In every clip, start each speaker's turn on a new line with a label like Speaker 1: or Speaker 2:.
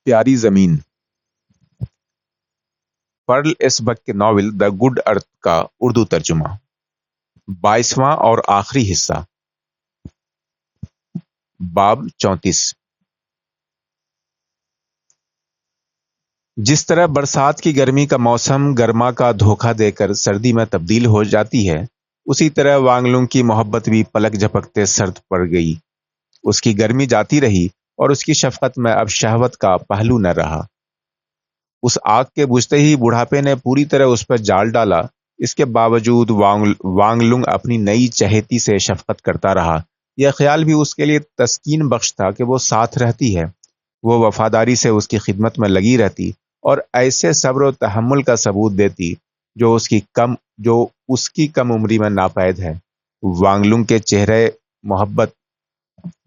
Speaker 1: پیاری زمین، پرل ایسبک کے ناول دا گڈ ارتھ کا اردو ترجمہ، 22واں اور آخری حصہ، باب 34۔ جس طرح برسات کی گرمی کا موسم گرما کا دھوکہ دے کر سردی میں تبدیل ہو جاتی ہے، اسی طرح وانگ لونگ کی محبت بھی پلک جھپکتے سرد پڑ گئی۔ اس کی گرمی جاتی رہی اور اس کی شفقت میں اب شہوت کا پہلو نہ رہا۔ اس آگ کے بجھتے ہی بڑھاپے نے پوری طرح اس پر جال ڈالا۔ اس کے باوجود وانگ لونگ اپنی نئی چہیتی سے شفقت کرتا رہا۔ یہ خیال بھی اس کے لیے تسکین بخش تھا کہ وہ ساتھ رہتی ہے، وہ وفاداری سے اس کی خدمت میں لگی رہتی اور ایسے صبر و تحمل کا ثبوت دیتی جو اس کی کم عمری میں ناپید ہے۔ وانگ لونگ کے چہرے محبت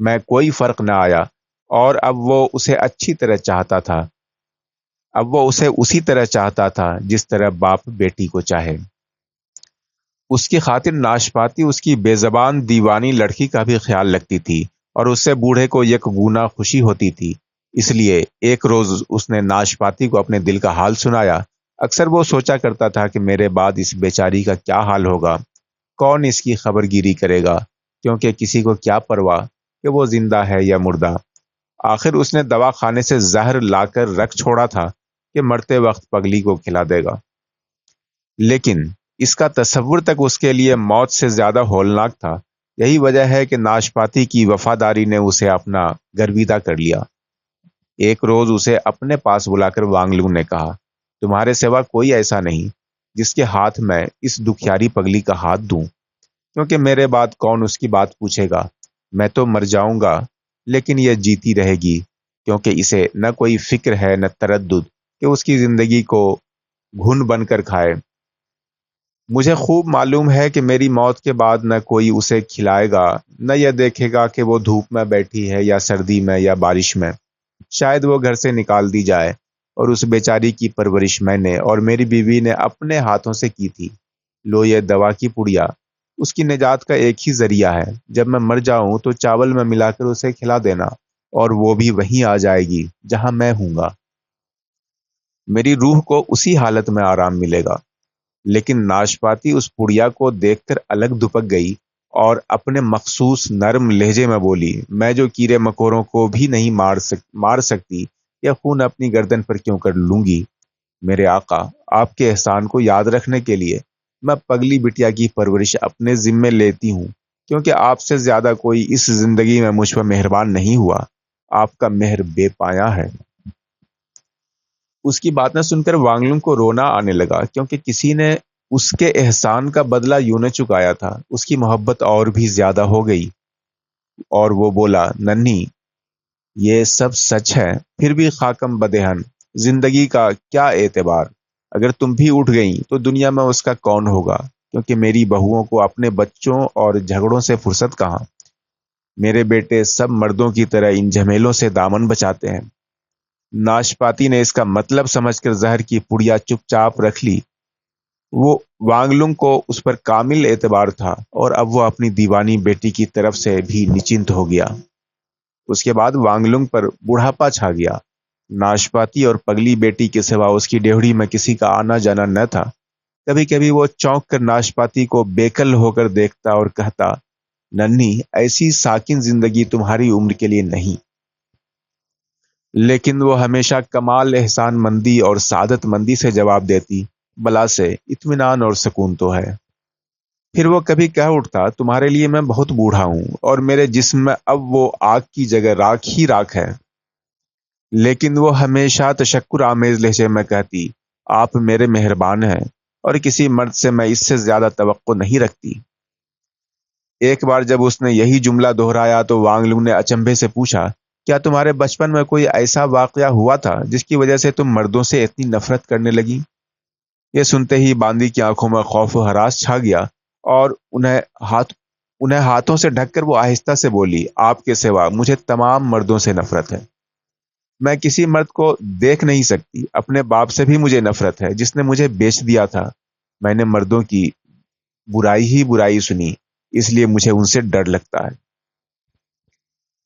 Speaker 1: میں کوئی فرق نہ آیا اور اب وہ اسے اسی طرح چاہتا تھا جس طرح باپ بیٹی کو چاہے۔ اس کی خاطر ناشپاتی اس کی بے زبان دیوانی لڑکی کا بھی خیال رکھتی تھی اور اس سے بوڑھے کو یک گونا خوشی ہوتی تھی۔ اس لیے ایک روز اس نے ناشپاتی کو اپنے دل کا حال سنایا۔ اکثر وہ سوچا کرتا تھا کہ میرے بعد اس بیچاری کا کیا حال ہوگا، کون اس کی خبر گیری کرے گا، کیونکہ کسی کو کیا پرواہ کہ وہ زندہ ہے یا مردہ۔ آخر اس نے دوا خانے سے زہر لا کر رکھ چھوڑا تھا کہ مرتے وقت پگلی کو کھلا دے گا، لیکن اس کا تصور تک اس کے لیے موت سے زیادہ ہولناک تھا۔ یہی وجہ ہے کہ ناشپاتی کی وفاداری نے اسے اپنا گرویدہ کر لیا۔ ایک روز اسے اپنے پاس بلا کر وانگ لونگ نے کہا، تمہارے سوا کوئی ایسا نہیں جس کے ہاتھ میں اس دکھیاری پگلی کا ہاتھ دوں، کیونکہ میرے بعد کون اس کی بات پوچھے گا۔ میں تو مر جاؤں گا لیکن یہ جیتی رہے گی، کیونکہ اسے نہ کوئی فکر ہے نہ تردد کہ اس کی زندگی کو گھن بن کر کھائے۔ مجھے خوب معلوم ہے کہ میری موت کے بعد نہ کوئی اسے کھلائے گا، نہ یہ دیکھے گا کہ وہ دھوپ میں بیٹھی ہے یا سردی میں یا بارش میں۔ شاید وہ گھر سے نکال دی جائے، اور اس بیچاری کی پرورش میں نے اور میری بیوی نے اپنے ہاتھوں سے کی تھی۔ لو یہ دوا کی پڑیا، اس کی نجات کا ایک ہی ذریعہ ہے۔ جب میں مر جاؤں تو چاول میں ملا کر اسے کھلا دینا، اور وہ بھی وہیں آ جائے گی جہاں میں ہوں گا۔ میری روح کو اسی حالت میں آرام ملے گا۔ لیکن ناشپاتی اس پڑیا کو دیکھ کر الگ دپک گئی اور اپنے مخصوص نرم لہجے میں بولی، میں جو کیڑے مکوڑوں کو بھی نہیں مار سکتی، یہ خون اپنی گردن پر کیوں کر لوں گی؟ میرے آقا، آپ کے احسان کو یاد رکھنے کے لیے میں پگلی بٹیا کی پرورش اپنے ذمے لیتی ہوں، کیونکہ آپ سے زیادہ کوئی اس زندگی میں مجھ پر مہربان نہیں ہوا۔ آپ کا مہر بے پایاں ہے۔ اس کی باتیں سن کر وانگ لونگ کو رونا آنے لگا، کیونکہ کسی نے اس کے احسان کا بدلہ یوں نہ چکایا تھا۔ اس کی محبت اور بھی زیادہ ہو گئی اور وہ بولا، ننھی، یہ سب سچ ہے، پھر بھی خاکم بدہن، زندگی کا کیا اعتبار؟ اگر تم بھی اٹھ گئیں تو دنیا میں اس کا کون ہوگا، کیونکہ میری بہوؤں کو اپنے بچوں اور جھگڑوں سے فرصت کہاں۔ میرے بیٹے سب مردوں کی طرح ان جھمیلوں سے دامن بچاتے ہیں۔ ناشپاتی نے اس کا مطلب سمجھ کر زہر کی پڑیا چپ چاپ رکھ لی۔ وہ وانگ لونگ کو اس پر کامل اعتبار تھا اور اب وہ اپنی دیوانی بیٹی کی طرف سے بھی نچنت ہو گیا۔ اس کے بعد وانگ لونگ پر بڑھاپا چھا گیا۔ ناشپاتی اور پگلی بیٹی کے سوا اس کی ڈیوڑی میں کسی کا آنا جانا نہ تھا۔ کبھی کبھی وہ چونک کر ناشپاتی کو بیکل ہو کر دیکھتا اور کہتا، ننھی، ایسی ساکن زندگی تمہاری عمر کے لیے نہیں۔ لیکن وہ ہمیشہ کمال احسان مندی اور سعادت مندی سے جواب دیتی، بلا سے اطمینان اور سکون تو ہے۔ پھر وہ کبھی کہہ اٹھتا، تمہارے لیے میں بہت بوڑھا ہوں اور میرے جسم میں اب وہ آگ کی جگہ راکھ ہی راکھ ہے۔ لیکن وہ ہمیشہ تشکر آمیز لہجے میں کہتی، آپ میرے مہربان ہیں اور کسی مرد سے میں اس سے زیادہ توقع نہیں رکھتی۔ ایک بار جب اس نے یہی جملہ دہرایا تو وانگ لونگ نے اچنبھے سے پوچھا، کیا تمہارے بچپن میں کوئی ایسا واقعہ ہوا تھا جس کی وجہ سے تم مردوں سے اتنی نفرت کرنے لگی؟ یہ سنتے ہی باندی کی آنکھوں میں خوف و ہراس چھا گیا اور انہیں ہاتھوں سے ڈھک کر وہ آہستہ سے بولی، آپ کے سوا مجھے تمام مردوں سے نفرت ہے۔ میں کسی مرد کو دیکھ نہیں سکتی۔ اپنے باپ سے بھی مجھے نفرت ہے جس نے مجھے بیچ دیا تھا۔ میں نے مردوں کی برائی ہی برائی سنی، اس لیے مجھے ان سے ڈر لگتا ہے۔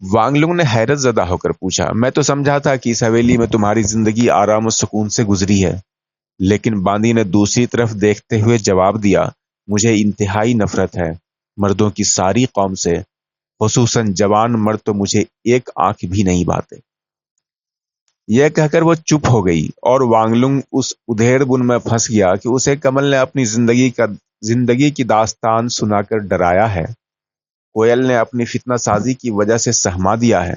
Speaker 1: وانگ لونگ نے حیرت زدہ ہو کر پوچھا، میں تو سمجھا تھا کہ اس حویلی میں تمہاری زندگی آرام و سکون سے گزری ہے۔ لیکن باندی نے دوسری طرف دیکھتے ہوئے جواب دیا، مجھے انتہائی نفرت ہے مردوں کی ساری قوم سے، خصوصاً جوان مرد تو مجھے ایک آنکھ بھی نہیں بھاتے۔ یہ کہہ کر وہ چپ ہو گئی اور وانگ لونگ اس ادھیڑ بن میں پھنس گیا کہ اسے کمل نے اپنی زندگی کی داستان سنا کر ڈرایا ہے، کوئل نے اپنی فتنہ سازی کی وجہ سے سہما دیا ہے،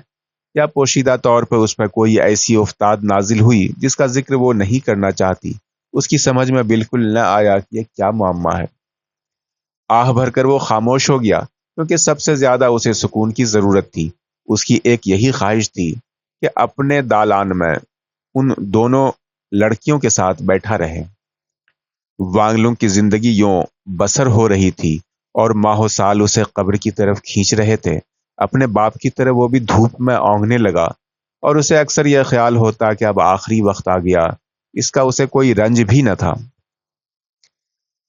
Speaker 1: یا پوشیدہ طور پر اس پر کوئی ایسی افتاد نازل ہوئی جس کا ذکر وہ نہیں کرنا چاہتی۔ اس کی سمجھ میں بالکل نہ آیا کہ یہ کیا معمہ ہے۔ آہ بھر کر وہ خاموش ہو گیا، کیونکہ سب سے زیادہ اسے سکون کی ضرورت تھی۔ اس کی ایک یہی خواہش تھی کہ اپنے دالان میں ان دونوں لڑکیوں کے ساتھ بیٹھا رہے۔ وانگ لونگ کی زندگی یوں بسر ہو رہی تھی اور ماہو سال اسے قبر کی طرف کھینچ رہے تھے۔ اپنے باپ کی طرح وہ بھی دھوپ میں اونگنے لگا اور اسے اکثر یہ خیال ہوتا کہ اب آخری وقت آ گیا، اس کا اسے کوئی رنج بھی نہ تھا۔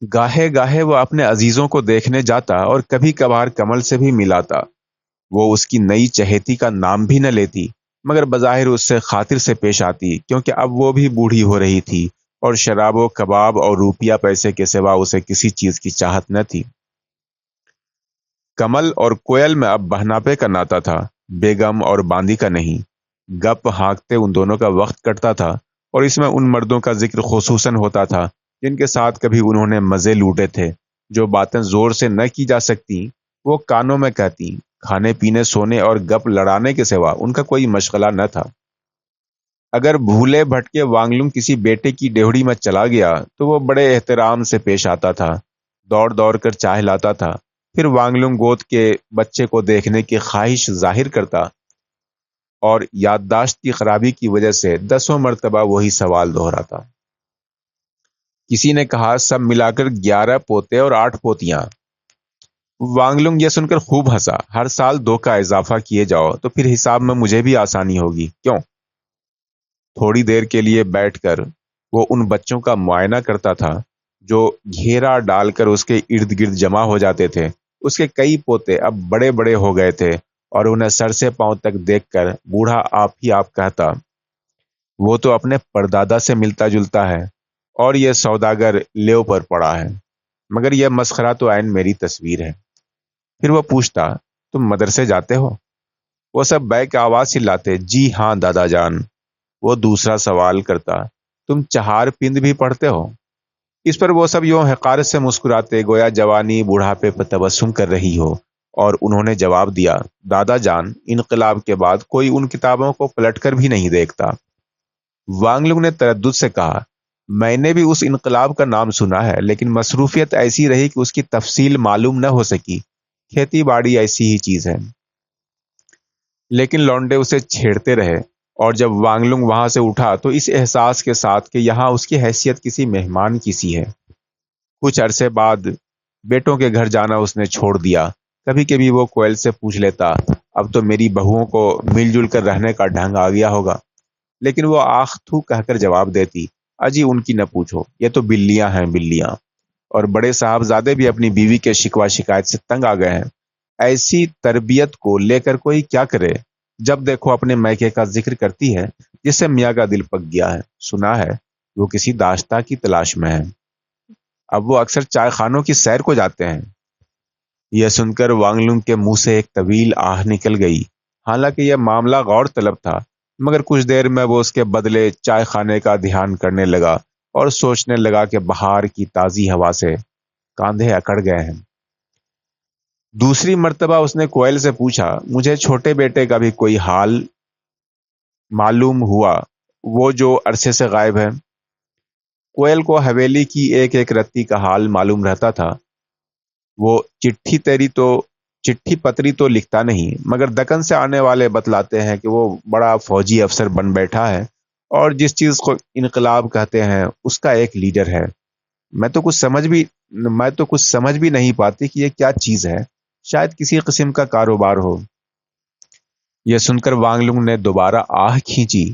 Speaker 1: گاہے گاہے وہ اپنے عزیزوں کو دیکھنے جاتا اور کبھی کبھار کمل سے بھی ملاتا۔ وہ اس کی نئی چہیتی کا نام بھی نہ لیتی، مگر بظاہر اس سے خاطر سے پیش آتی، کیونکہ اب وہ بھی بوڑھی ہو رہی تھی اور شراب و کباب اور روپیہ پیسے کے سوا اسے کسی چیز کی چاہت نہ تھی۔ کمل اور کوئل میں اب بہناپے کا ناتا تھا، بیگم اور باندی کا نہیں۔ گپ ہانکتے ان دونوں کا وقت کٹتا تھا، اور اس میں ان مردوں کا ذکر خصوصاً ہوتا تھا جن کے ساتھ کبھی انہوں نے مزے لوٹے تھے۔ جو باتیں زور سے نہ کی جا سکتی وہ کانوں میں کہتی، کھانے پینے سونے اور گپ لڑانے کے سوا ان کا کوئی مشغلہ نہ تھا۔ اگر بھولے بھٹکے وانگ لونگ کسی بیٹے کی ڈیوڑی میں چلا گیا تو وہ بڑے احترام سے پیش آتا تھا، دوڑ دوڑ کر چائے لاتا تھا، پھر وانگ لونگ گود کے بچے کو دیکھنے کی خواہش ظاہر کرتا اور یادداشت کی خرابی کی وجہ سے 10 مرتبہ وہی سوال دہراتا۔ کسی نے کہا سب ملا کر 11 پوتے اور 8 پوتیاں۔ وانگ لونگ یہ سن کر خوب ہنسا، ہر سال 2 کا اضافہ کیے جاؤ تو پھر حساب میں مجھے بھی آسانی ہوگی، کیوں؟ تھوڑی دیر کے لیے بیٹھ کر وہ ان بچوں کا معائنہ کرتا تھا جو گھیرا ڈال کر اس کے ارد گرد جمع ہو جاتے تھے۔ اس کے کئی پوتے اب بڑے بڑے ہو گئے تھے اور انہیں سر سے پاؤں تک دیکھ کر بوڑھا آپ ہی آپ کہتا، وہ تو اپنے پردادا سے ملتا جلتا ہے، اور یہ سوداگر لیو پر پڑا ہے، مگر یہ مسخرہ تو عین میری تصویر ہے۔ پھر وہ پوچھتا، تم مدرسے جاتے ہو؟ وہ سب بیک آواز چلاتے، جی ہاں دادا جان۔ وہ دوسرا سوال کرتا، تم چہار پند بھی پڑھتے ہو؟ اس پر وہ سب یوں حقارت سے مسکراتے گویا جوانی بوڑھاپے پر تبسم کر رہی ہو، اور انہوں نے جواب دیا، دادا جان، انقلاب کے بعد کوئی ان کتابوں کو پلٹ کر بھی نہیں دیکھتا۔ وانگ لونگ نے تردد سے کہا، میں نے بھی اس انقلاب کا نام سنا ہے، لیکن مصروفیت ایسی رہی کہ اس کی تفصیل معلوم نہ ہو سکی۔ کھیتی باڑی ایسی ہی چیز ہے۔ لیکن لونڈے اسے چھیڑتے رہے، اور جب وانگ لونگ وہاں سے اٹھا تو اس احساس کے ساتھ کہ یہاں اس کی حیثیت کسی مہمان کی سی ہے۔ کچھ عرصے بعد بیٹوں کے گھر جانا اس نے چھوڑ دیا۔ کبھی کبھی وہ کوئل سے پوچھ لیتا، اب تو میری بہوؤں کو مل جل کر رہنے کا ڈھنگ آ گیا ہوگا، لیکن وہ آخ تھو کہہ کر جواب دیتی، اجی ان کی نہ پوچھو، یہ تو بلیاں ہیں بلیاں۔ اور بڑے صاحبزادے بھی اپنی بیوی کے شکوہ شکایت سے تنگ آ گئے ہیں۔ ایسی تربیت کو لے کر کوئی کیا کرے؟ جب دیکھو اپنے میکے کا ذکر کرتی ہے جس سے میاں کا دل پک گیا ہے، سنا ہے وہ کسی داشتہ کی تلاش میں ہے۔ اب وہ اکثر چائے خانوں کی سیر کو جاتے ہیں۔ یہ سن کر وانگ لونگ کے منہ سے ایک طویل آہ نکل گئی۔ حالانکہ یہ معاملہ غور طلب تھا، مگر کچھ دیر میں وہ اس کے بدلے چائے خانے کا دھیان کرنے لگا اور سوچنے لگا کہ بہار کی تازی ہوا سے کاندھے اکڑ گئے ہیں۔ دوسری مرتبہ اس نے کوئل سے پوچھا، مجھے چھوٹے بیٹے کا بھی کوئی حال معلوم ہوا، وہ جو عرصے سے غائب ہے؟ کوئل کو حویلی کی ایک ایک رتی کا حال معلوم رہتا تھا۔ وہ چٹھی پتری تو لکھتا نہیں، مگر دکن سے آنے والے بتلاتے ہیں کہ وہ بڑا فوجی افسر بن بیٹھا ہے اور جس چیز کو انقلاب کہتے ہیں اس کا ایک لیڈر ہے۔ میں تو کچھ سمجھ بھی نہیں پاتی کہ یہ کیا چیز ہے، شاید کسی قسم کا کاروبار ہو۔ یہ سن کر وانگ لونگ نے دوبارہ آہ کھینچی۔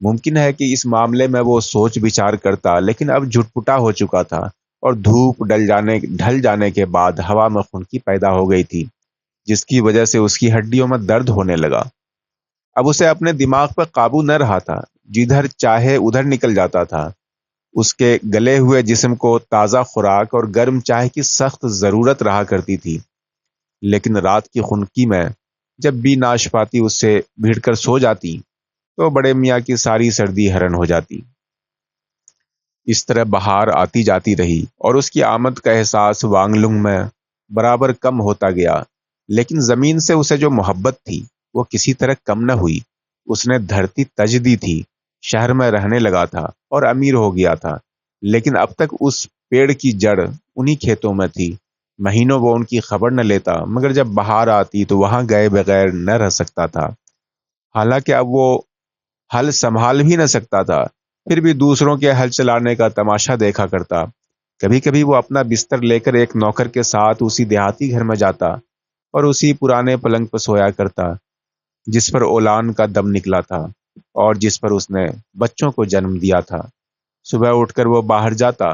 Speaker 1: ممکن ہے کہ اس معاملے میں وہ سوچ بچار کرتا، لیکن اب جھٹپٹا ہو چکا تھا اور دھوپ ڈھل جانے کے بعد ہوا میں خنکی پیدا ہو گئی تھی۔ جس کی وجہ سے اس کی ہڈیوں میں درد ہونے لگا۔ اب اسے اپنے دماغ پر قابو نہ رہا تھا، جدھر چاہے ادھر نکل جاتا تھا۔ اس کے گلے ہوئے جسم کو تازہ خوراک اور گرم چائے کی سخت ضرورت رہا کرتی تھی، لیکن رات کی خنکی میں جب بھی ناشپاتی اس سے بھیڑ کر سو جاتی تو بڑے میاں کی ساری سردی حرن ہو جاتی۔ اس طرح بہار آتی جاتی رہی اور اس کی آمد کا احساس وانگ لنگ میں برابر کم ہوتا گیا، لیکن زمین سے اسے جو محبت تھی وہ کسی طرح کم نہ ہوئی۔ اس نے دھرتی تج دی تھی، شہر میں رہنے لگا تھا اور امیر ہو گیا تھا، لیکن اب تک اس پیڑ کی جڑ انہی کھیتوں میں تھی۔ مہینوں وہ ان کی خبر نہ لیتا، مگر جب بہار آتی تو وہاں گئے بغیر نہ رہ سکتا تھا۔ حالانکہ اب وہ ہل سنبھال بھی نہ سکتا تھا، پھر بھی دوسروں کے ہل چلانے کا تماشا دیکھا کرتا۔ کبھی کبھی وہ اپنا بستر لے کر ایک نوکر کے ساتھ اسی دیہاتی گھر میں جاتا اور اسی پرانے پلنگ پر سویا کرتا جس پر اولان کا دم نکلا تھا اور جس پر اس نے بچوں کو جنم دیا تھا۔ صبح اٹھ کر وہ باہر جاتا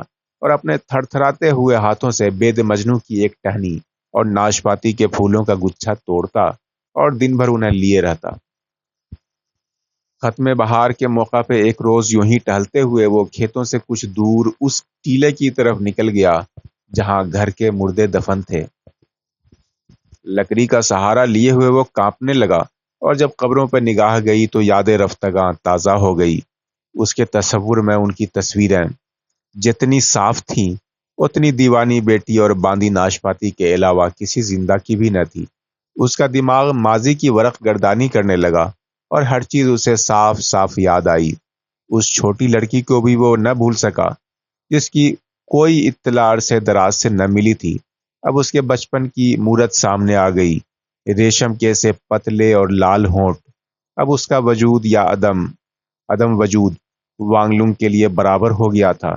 Speaker 1: اور اپنے تھر تھراتے ہوئے ہاتھوں سے بید مجنو کی ایک ٹہنی اور ناشپاتی کے پھولوں کا گچھا توڑتا اور دن بھر انہیں لیے رہتا۔ ختم بہار کے موقع پہ ایک روز یوں ہی ٹہلتے ہوئے وہ کھیتوں سے کچھ دور اس ٹیلے کی طرف نکل گیا جہاں گھر کے مردے دفن تھے۔ لکڑی کا سہارا لیے ہوئے وہ کانپنے لگا اور جب قبروں پہ نگاہ گئی تو یادیں رفتگاں تازہ ہو گئی۔ اس کے تصور میں ان کی تصویریں جتنی صاف تھیں اتنی دیوانی بیٹی اور باندی ناشپاتی کے علاوہ کسی زندہ کی بھی نہ تھی۔ اس کا دماغ ماضی کی ورق گردانی کرنے لگا اور ہر چیز اسے صاف صاف یاد آئی۔ اس چھوٹی لڑکی کو بھی وہ نہ بھول سکا جس کی کوئی اطلاع عرصے دراز سے نہ ملی تھی۔ اب اس کے بچپن کی مورت سامنے آ گئی، ریشم کے سے پتلے اور لال ہونٹ۔ اب اس کا وجود یا عدم وجود وانگ لنگ کے لیے برابر ہو گیا تھا۔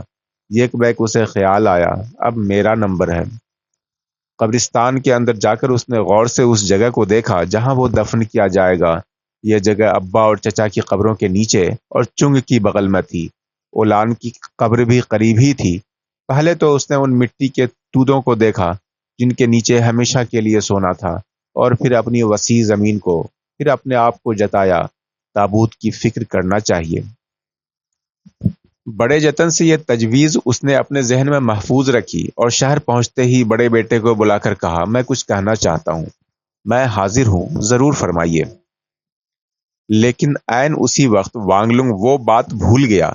Speaker 1: یک بیک اسے خیال آیا، اب میرا نمبر ہے۔ قبرستان کے اندر جا کر اس نے غور سے اس جگہ کو دیکھا جہاں وہ دفن کیا جائے گا۔ یہ جگہ ابا اور چچا کی قبروں کے نیچے اور چنگ کی بغل میں تھی۔ اولان کی قبر بھی قریب ہی تھی۔ پہلے تو اس نے ان مٹی کے تودوں کو دیکھا جن کے نیچے ہمیشہ کے لیے سونا تھا، اور پھر اپنی وسیع زمین کو، پھر اپنے آپ کو جتایا تابوت کی فکر کرنا چاہیے۔ بڑے جتن سے یہ تجویز اس نے اپنے ذہن میں محفوظ رکھی اور شہر پہنچتے ہی بڑے بیٹے کو بلا کر کہا، میں کچھ کہنا چاہتا ہوں، میں حاضر ہوں، ضرور فرمائیے۔ لیکن عین اسی وقت وانگ لنگ وہ بات بھول گیا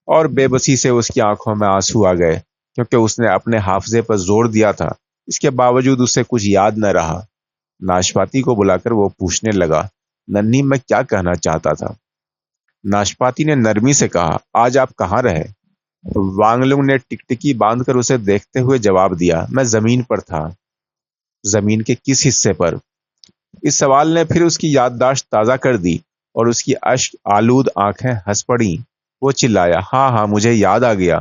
Speaker 1: اور بے بسی سے اس کی آنکھوں میں آنسو آ گئے، کیونکہ اس نے اپنے حافظے پر زور دیا تھا۔ اس کے باوجود اسے کچھ یاد نہ رہا۔ ناشپاتی کو بلا کر وہ پوچھنے لگا، ننھی میں کیا کہنا چاہتا تھا؟ ناشپاتی نے نرمی سے کہا، آج آپ کہاں رہے؟ وانگ لنگ نے ٹکٹکی باندھ کر اسے دیکھتے ہوئے جواب دیا، میں زمین پر تھا۔ زمین کے کس حصے پر؟ اس سوال نے پھر اس کی یادداشت تازہ کر دی اور اس کی اشک آلود آنکھیں ہنس پڑیں۔ وہ چلایا، ہاں ہاں مجھے یاد آ گیا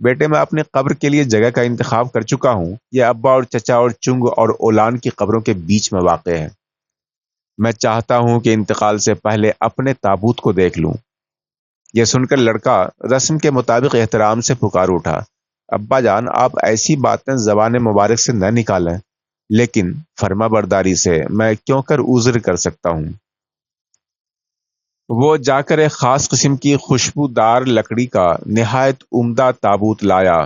Speaker 1: بیٹے، میں اپنی قبر کے لیے جگہ کا انتخاب کر چکا ہوں۔ یہ ابا اور چچا اور چنگ اور اولان کی قبروں کے بیچ میں واقع ہے۔ میں چاہتا ہوں کہ انتقال سے پہلے اپنے تابوت کو دیکھ لوں۔ یہ سن کر لڑکا رسم کے مطابق احترام سے پکار اٹھا، ابا جان آپ ایسی باتیں زبان مبارک سے نہ نکالیں، لیکن فرما برداری سے میں کیوں کر عذر کر سکتا ہوں۔ وہ جا کر ایک خاص قسم کی خوشبودار لکڑی کا نہایت عمدہ تابوت لایا۔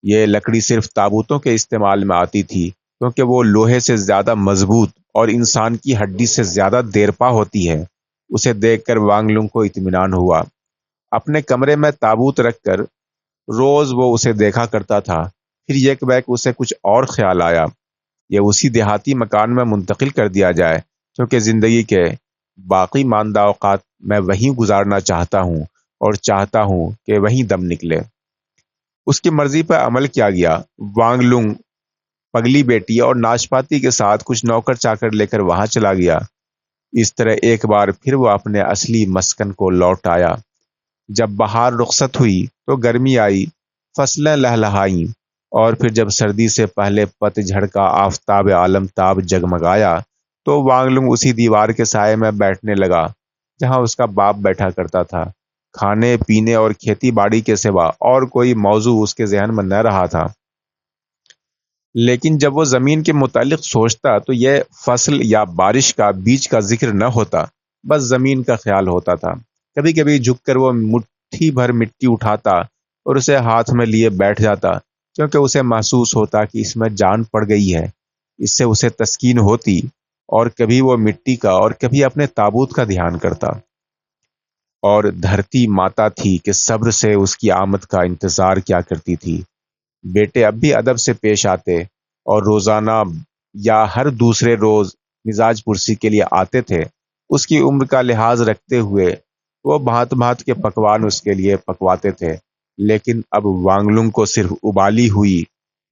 Speaker 1: یہ لکڑی صرف تابوتوں کے استعمال میں آتی تھی کیونکہ وہ لوہے سے زیادہ مضبوط اور انسان کی ہڈی سے زیادہ دیرپا ہوتی ہے۔ اسے دیکھ کر وانگ لنگ کو اطمینان ہوا۔ اپنے کمرے میں تابوت رکھ کر روز وہ اسے دیکھا کرتا تھا۔ پھر یک بیک اسے کچھ اور خیال آیا، یہ اسی دیہاتی مکان میں منتقل کر دیا جائے کیونکہ زندگی کے باقی ماندہ اوقات میں وہیں گزارنا چاہتا ہوں اور چاہتا ہوں کہ وہیں دم نکلے۔ اس کی مرضی پر عمل کیا گیا۔ وانگ لنگ پگلی بیٹی اور ناشپاتی کے ساتھ کچھ نوکر چاکر لے کر وہاں چلا گیا۔ اس طرح ایک بار پھر وہ اپنے اصلی مسکن کو لوٹ آیا۔ جب بہار رخصت ہوئی تو گرمی آئی، فصلیں لہلہائیں، اور پھر جب سردی سے پہلے پت جھڑ کا آفتاب عالم تاب جگمگایا تو وانگ لنگ اسی دیوار کے سائے میں بیٹھنے لگا جہاں اس کا باپ بیٹھا کرتا تھا۔ کھانے پینے اور کھیتی باڑی کے سوا اور کوئی موضوع اس کے ذہن میں نہ رہا تھا۔ لیکن جب وہ زمین کے متعلق سوچتا تو یہ فصل یا بارش کا بیج کا ذکر نہ ہوتا، بس زمین کا خیال ہوتا تھا۔ کبھی کبھی جھک کر وہ مٹھی بھر مٹی اٹھاتا اور اسے ہاتھ میں لیے بیٹھ جاتا، کیونکہ اسے محسوس ہوتا کہ اس میں جان پڑ گئی ہے۔ اس سے اسے تسکین ہوتی، اور کبھی وہ مٹی کا اور کبھی اپنے تابوت کا دھیان کرتا۔ اور دھرتی ماتا تھی کہ صبر سے اس کی آمد کا انتظار کیا کرتی تھی۔ بیٹے اب بھی ادب سے پیش آتے اور روزانہ یا ہر دوسرے روز مزاج پرسی کے لیے آتے تھے۔ اس کی عمر کا لحاظ رکھتے ہوئے وہ بھانت بھانت کے پکوان اس کے لیے پکواتے تھے، لیکن اب وانگلنگ کو صرف ابالی ہوئی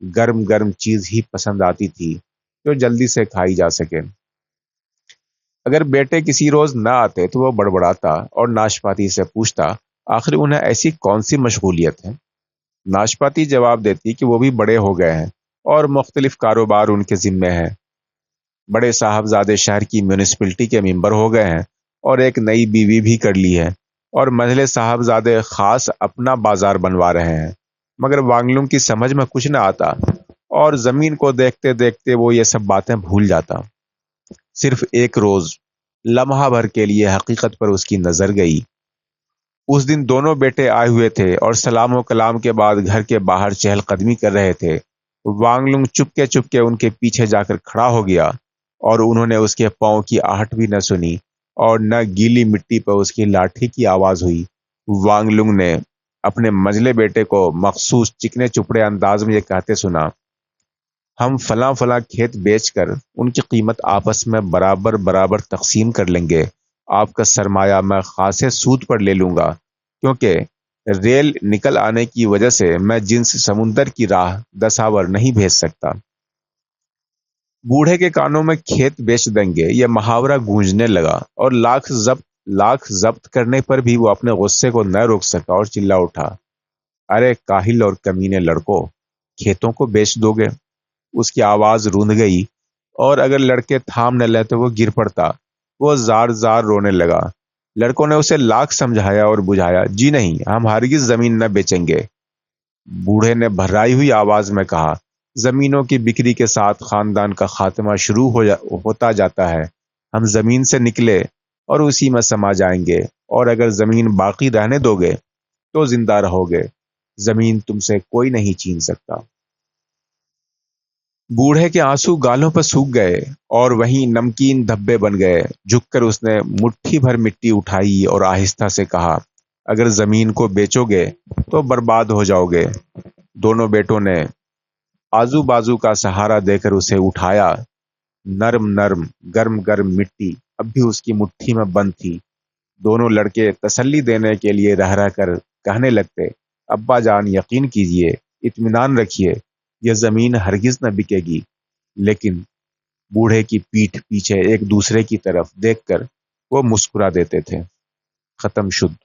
Speaker 1: گرم گرم چیز ہی پسند آتی تھی جو جلدی سے کھائی جا سکے۔ اگر بیٹے کسی روز نہ آتے تو وہ بڑبڑاتا اور ناشپاتی سے پوچھتا، آخر انہیں ایسی کون سی مشغولیت ہے؟ ناشپاتی جواب دیتی کہ وہ بھی بڑے ہو گئے ہیں اور مختلف کاروبار ان کے ذمے ہیں۔ بڑے صاحبزادے شہر کی میونسپلٹی کے ممبر ہو گئے ہیں اور ایک نئی بیوی بھی کر لی ہے، اور منجلے صاحبزادے خاص اپنا بازار بنوا رہے ہیں۔ مگر وانگلنگ کی سمجھ میں کچھ نہ آتا، اور زمین کو دیکھتے دیکھتے وہ یہ سب باتیں بھول جاتا۔ صرف ایک روز لمحہ بھر کے لیے حقیقت پر اس کی نظر گئی۔ اس دن دونوں بیٹے آئے ہوئے تھے اور سلام و کلام کے بعد گھر کے باہر چہل قدمی کر رہے تھے۔ وانگلنگ چپکے ان کے پیچھے جا کر کھڑا ہو گیا، اور انہوں نے اس کے پاؤں کی آہٹ بھی نہ سنی اور نہ گیلی مٹی پر اس کی لاٹھی کی آواز ہوئی۔ وانگلنگ نے اپنے منجلے بیٹے کو مخصوص چکنے چپڑے انداز میں یہ کہتے سنا، ہم فلاں فلاں کھیت بیچ کر ان کی قیمت آپس میں برابر برابر تقسیم کر لیں گے۔ آپ کا سرمایہ میں خاصے سود پر لے لوں گا، کیونکہ ریل نکل آنے کی وجہ سے میں جنس سمندر کی راہ دساور نہیں بھیج سکتا۔ بوڑھے کے کانوں میں کھیت بیچ دیں گے یہ محاورہ گونجنے لگا، اور لاکھ ضبط کرنے پر بھی وہ اپنے غصے کو نہ روک سکا اور چلا اٹھا، ارے کاہل اور کمینے لڑکو، کھیتوں کو بیچ دو گے؟ اس کی آواز روند گئی، اور اگر لڑکے تھام نہ لے تو وہ گر پڑتا۔ وہ زار زار رونے لگا۔ لڑکوں نے اسے لاکھ سمجھایا اور بجھایا، جی نہیں، ہم ہرگز زمین نہ بیچیں گے۔ بوڑھے نے بھرائی ہوئی آواز میں کہا، زمینوں کی بکری کے ساتھ خاندان کا خاتمہ شروع ہوتا جاتا ہے۔ ہم زمین سے نکلے اور اسی میں سما جائیں گے، اور اگر زمین باقی رہنے دو گے تو زندہ رہو گے۔ زمین تم سے کوئی نہیں چھین سکتا۔ بوڑھے کے آنسو گالوں پر سوکھ گئے اور وہیں نمکین دھبے بن گئے۔ جھک کر اس نے مٹھی بھر مٹی اٹھائی اور آہستہ سے کہا، اگر زمین کو بیچو گے تو برباد ہو جاؤ گے۔ دونوں بیٹوں نے آزو بازو کا سہارا دے کر اسے اٹھایا۔ نرم نرم گرم گرم مٹی اب بھی اس کی مٹھی میں بند تھی۔ دونوں لڑکے تسلی دینے کے لیے رہ رہ کر کہنے لگتے، ابا جان یقین کیجئے، اطمینان رکھیے، یہ زمین ہرگز نہ بکے گی۔ لیکن بوڑھے کی پیٹھ پیچھے ایک دوسرے کی طرف دیکھ کر وہ مسکرا دیتے تھے۔ ختم شد۔